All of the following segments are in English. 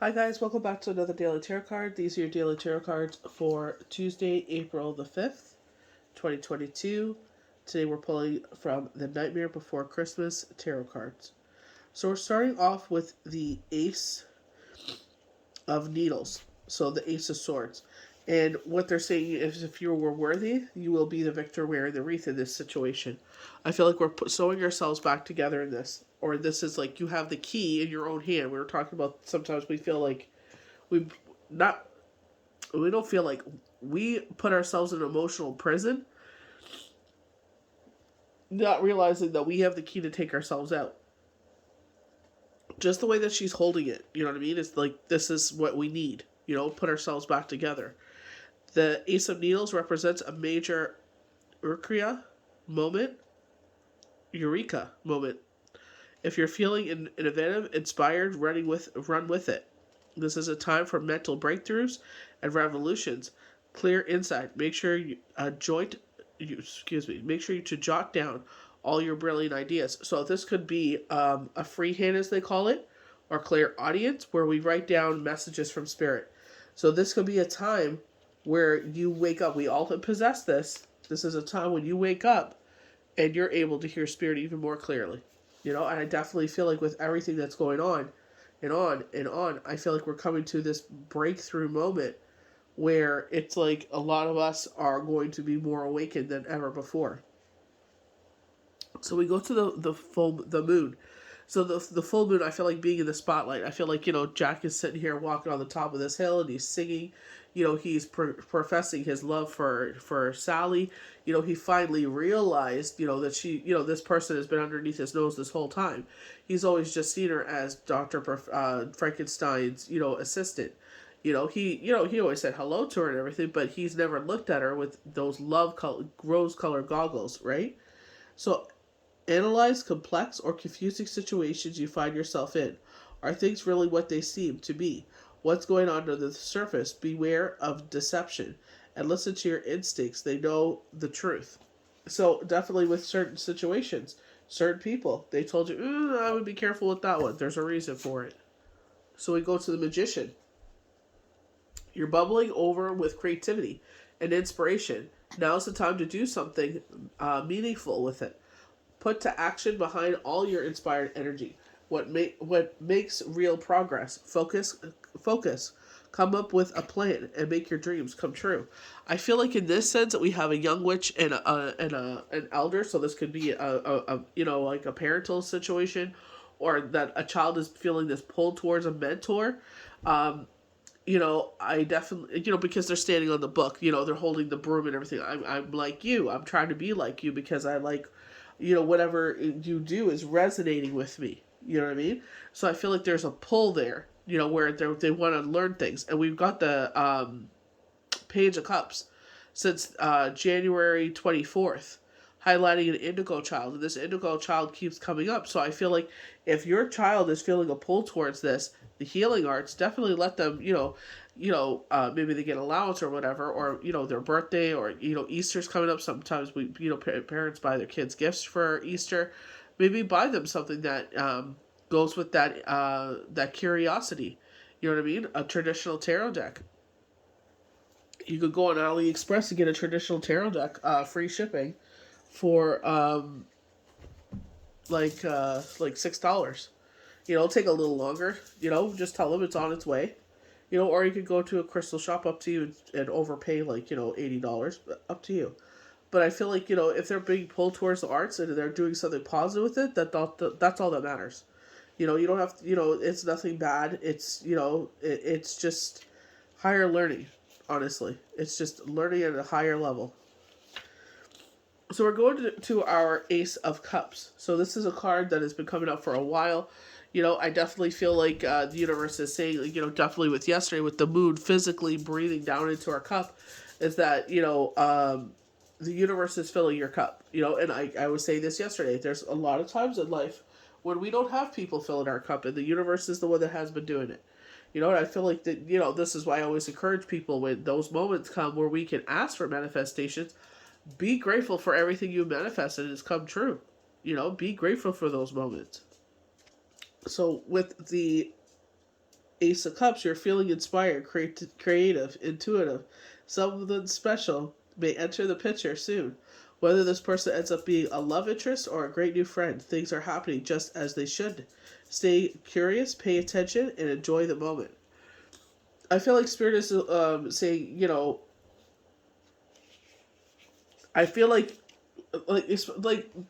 Hi guys, welcome back to another Daily Tarot card. These are your Daily Tarot cards for Tuesday, April the 5th, 2022. Today we're pulling from the Nightmare Before Christmas Tarot cards. So we're starting off with the Ace of Needles, so the Ace of Swords. And what they're saying is if you were worthy, you will be the victor wearing the wreath in this situation. I feel like we're sewing ourselves back together in this. Or this is like you have the key in your own hand. We were talking about sometimes we feel like we not we don't feel like we put ourselves in emotional prison, not realizing that we have the key to take ourselves out. Just the way that she's holding it, you know what I mean? It's like this is what we need, put ourselves back together. The Ace of Needles represents a major eureka moment. If you're feeling innovative, inspired, run with it. This is a time for mental breakthroughs and revolutions. Clear insight. Make sure Make sure to jot down all your brilliant ideas. So this could be a freehand, as they call it, or clear audience, where we write down messages from spirit. So this could be a time where you wake up. We all possess this. This is a time when you wake up and you're able to hear spirit even more clearly. And I definitely feel like with everything that's going on, I feel like we're coming to this breakthrough moment where it's like a lot of us are going to be more awakened than ever before. So we go to the moon. So the full moon, I feel like being in the spotlight. I feel like, Jack is sitting here walking on the top of this hill and he's singing. He's professing his love for Sally. He finally realized, that she, this person has been underneath his nose this whole time. He's always just seen her as Dr. Frankenstein's, assistant. He always said hello to her and everything, but he's never looked at her with those rose-colored goggles, right? So analyze complex or confusing situations you find yourself in. Are things really what they seem to be? What's going on under the surface? Beware of deception and listen to your instincts. They know the truth. So definitely with certain situations, certain people, they told you, I would be careful with that one. There's a reason for it. So we go to the Magician. You're bubbling over with creativity and inspiration. Now's the time to do something meaningful with it. Put to action behind all your inspired energy. What makes real progress? Focus. Come up with a plan and make your dreams come true. I feel like in this sense that we have a young witch and an elder. So this could be a like a parental situation, or that a child is feeling this pull towards a mentor. I definitely, because they're standing on the book, they're holding the broom and everything. I'm like you. I'm trying to be like you because I like, whatever you do is resonating with me. You know what I mean? So I feel like there's a pull there, where they want to learn things. And we've got the Page of Cups since January 24th, highlighting an indigo child. And this indigo child keeps coming up. So I feel like if your child is feeling a pull towards this, the healing arts, definitely let them, maybe they get allowance or whatever, or, their birthday, or, Easter's coming up. Sometimes we, parents buy their kids gifts for Easter. Maybe buy them something that goes with that curiosity. You know what I mean? A traditional tarot deck. You could go on AliExpress and get a traditional tarot deck, free shipping, for like $6. It'll take a little longer. Just tell them it's on its way. Or you could go to a crystal shop, up to you, and overpay like $80. Up to you. But I feel like if they're being pulled towards the arts and they're doing something positive with it, that's all that matters. You don't have to, it's nothing bad. It's it's just higher learning. Honestly, it's just learning at a higher level. So we're going to our Ace of Cups. So this is a card that has been coming up for a while. I definitely feel like the universe is saying, definitely with yesterday, with the moon physically breathing down into our cup, is that, the universe is filling your cup. And I was saying this yesterday. There's a lot of times in life when we don't have people filling our cup, and the universe is the one that has been doing it. And I feel like that, this is why I always encourage people when those moments come where we can ask for manifestations. Be grateful for everything you manifested and has come true. Be grateful for those moments. So with the Ace of Cups, you're feeling inspired, creative, intuitive. Something special may enter the picture soon. Whether this person ends up being a love interest or a great new friend, things are happening just as they should. Stay curious, pay attention, and enjoy the moment. I feel like Spirit is saying, I feel like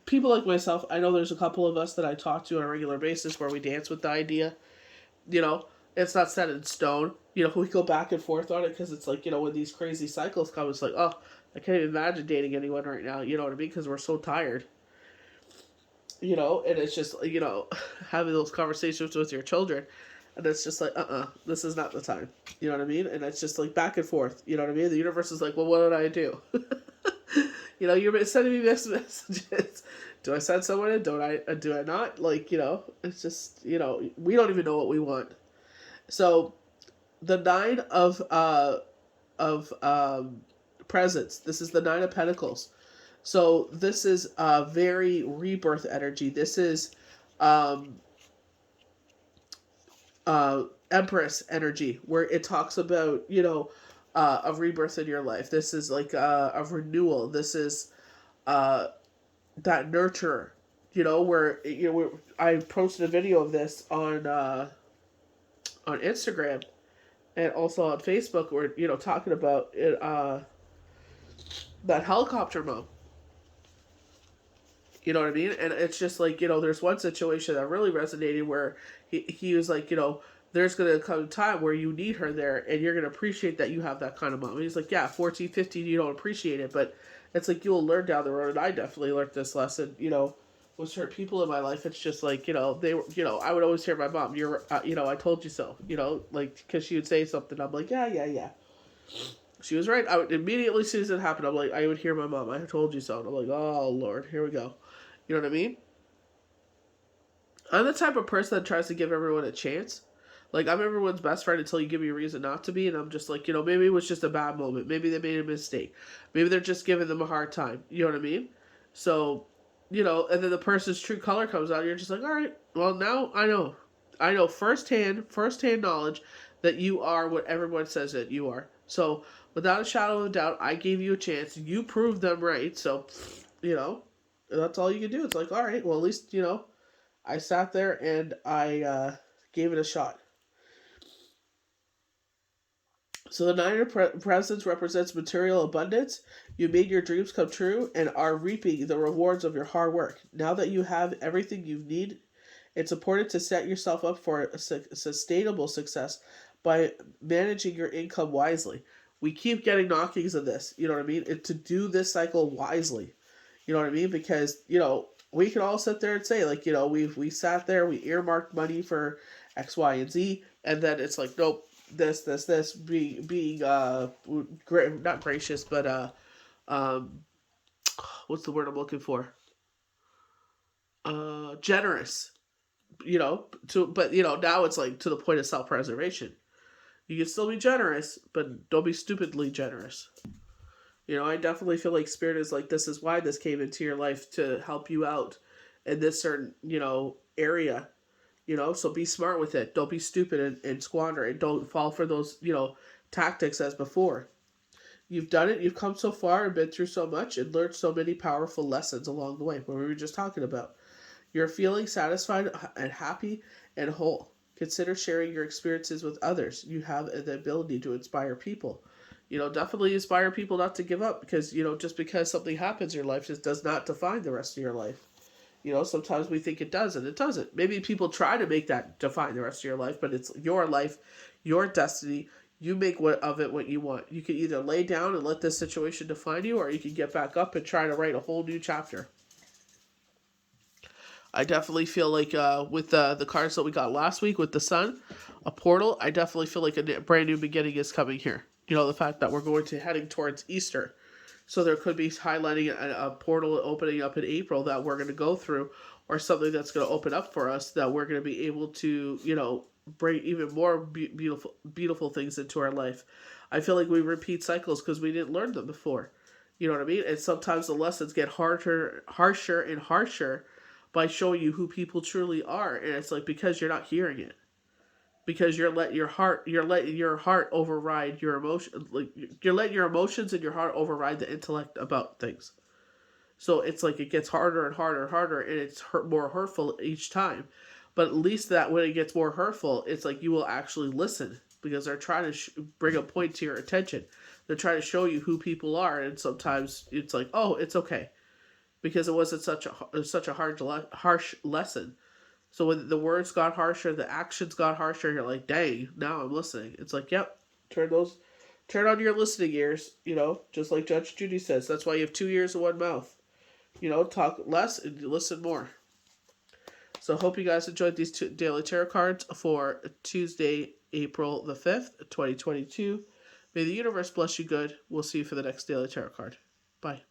people like myself. I know there's a couple of us that I talk to on a regular basis where we dance with the idea. You know, it's not set in stone. We go back and forth on it because it's like, when these crazy cycles come, it's like, oh, I can't even imagine dating anyone right now. You know what I mean? Because we're so tired. And it's just, having those conversations with your children. And it's just like, this is not the time. You know what I mean? And it's just like back and forth. You know what I mean? The universe is like, well, what did I do? You're sending me mixed messages. Do I send someone in? Do I not? It's just, we don't even know what we want. So the nine of presents. This is the Nine of Pentacles. So this is a very rebirth energy. This is Empress energy, where it talks about, a rebirth in your life. This is like a renewal. This is that nurturer, where I posted a video of this on Instagram and also on Facebook, where talking about it, that helicopter mom. You know what I mean? And it's just like, there's one situation that really resonated where he was like, there's going to come a time where you need her there and you're going to appreciate that you have that kind of mom. And he's like, yeah, 14, 15, you don't appreciate it, but it's like you'll learn down the road. And I definitely learned this lesson, with certain people in my life. It's just like, they were, I would always hear my mom, I told you so, because she would say something. I'm like, yeah. She was right. I would immediately, as soon as it happened, I would hear my mom, I told you so. And I'm like, oh, Lord, here we go. You know what I mean? I'm the type of person that tries to give everyone a chance. Like, I'm everyone's best friend until you give me a reason not to be. And I'm just like, maybe it was just a bad moment. Maybe they made a mistake. Maybe they're just giving them a hard time. You know what I mean? So, and then the person's true color comes out. And you're just like, all right, well, now I know. I know firsthand knowledge that you are what everyone says that you are. So, without a shadow of a doubt, I gave you a chance. You proved them right. So, that's all you can do. It's like, all right, well, at least, I sat there and I gave it a shot. So the Nine of Presents represents material abundance. You made your dreams come true and are reaping the rewards of your hard work. Now that you have everything you need, it's important to set yourself up for a sustainable success by managing your income wisely. We keep getting knockings of this, you know what I mean? And to do this cycle wisely, you know what I mean? Because, we can all sit there and say, like, we sat there, we earmarked money for X, Y, and Z, and then it's like, nope, this, being not gracious, but what's the word I'm looking for? Generous, but now it's like to the point of self-preservation. You can still be generous, but don't be stupidly generous. I definitely feel like Spirit is like, this is why this came into your life, to help you out in this certain, area. So be smart with it. Don't be stupid and squander it. Don't fall for those, tactics as before. You've done it. You've come so far and been through so much and learned so many powerful lessons along the way, what we were just talking about. You're feeling satisfied and happy and whole. Consider sharing your experiences with others. You have the ability to inspire people. Definitely inspire people not to give up, because, just because something happens in your life just does not define the rest of your life. Sometimes we think it does, and it doesn't. Maybe people try to make that define the rest of your life, but it's your life, your destiny. You make of it what you want. You can either lay down and let this situation define you, or you can get back up and try to write a whole new chapter. I definitely feel like with the cards that we got last week with the sun, a portal, I definitely feel like a brand new beginning is coming here. The fact that we're going to heading towards Easter. So there could be highlighting a portal opening up in April that we're going to go through, or something that's going to open up for us that we're going to be able to, bring even more beautiful things into our life. I feel like we repeat cycles because we didn't learn them before. You know what I mean? And sometimes the lessons get harsher and harsher by showing you who people truly are. And it's like, because you're not hearing it. because you're letting your heart override your emotion. Like, you're letting your emotions and your heart override the intellect about things. So it's like it gets harder and harder and harder, and it's more hurtful each time. But at least that when it gets more hurtful, it's like you will actually listen, because they're trying to bring a point to your attention. They're trying to show you who people are, and sometimes it's like, oh, it's okay, because it wasn't such a harsh lesson. So when the words got harsher, the actions got harsher, you're like, dang, now I'm listening. It's like, yep, turn on your listening ears, just like Judge Judy says. That's why you have 2 ears and 1 mouth. Talk less and listen more. So I hope you guys enjoyed these 2 daily tarot cards for Tuesday, April the 5th, 2022. May the universe bless you good. We'll see you for the next daily tarot card. Bye.